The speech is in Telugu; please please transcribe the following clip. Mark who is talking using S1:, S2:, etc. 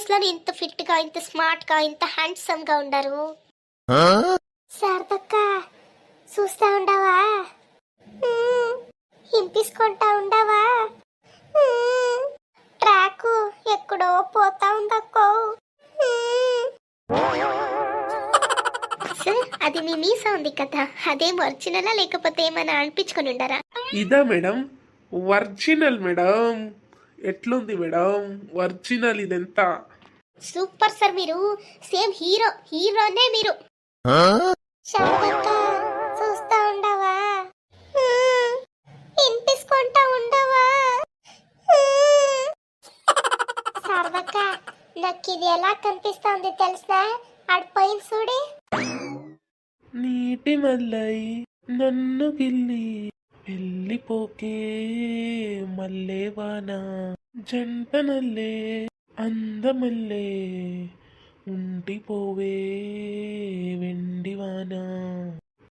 S1: ఫొటోస్ లో ఇంత ఫిట్ గా, ఇంత స్మార్ట్ గా, ఇంత హ్యాండ్సమ్ గా ఉండరు. శారదక్క చూస్తా ఉండవా? హింపించుకుంటా ఉండవా? ట్రాక్ ఎక్కడో పోతా ఉందక్కో. సార్, అది మీ మీసా ఉంది కదా, అదేం ఒరిజినలా లేకపోతే ఏమైనా అనిపించుకొని ఉండరా?
S2: ఇదా మేడం? Original madam. ఎట్లుంది మేడం? ఒరిజినల్ ఇదెంత?
S1: సూపర్ సార్, మీరు సేమ్ హీరోనే మీరు. శారదక్క చూస్తా ఉండవా? వినిపించుకుంటా ఉండవా? శారదక్క, నాకు ఇది ఎలా కనిపిస్తుంది తెలుసా? ఆడిపోయిన చూడే.
S2: నీటి మల్లై నన్ను గిల్లి వెళ్ళిపోకే మల్లేవాన, జంట నల్లే అందమల్లే ఉండిపోవే వెంట.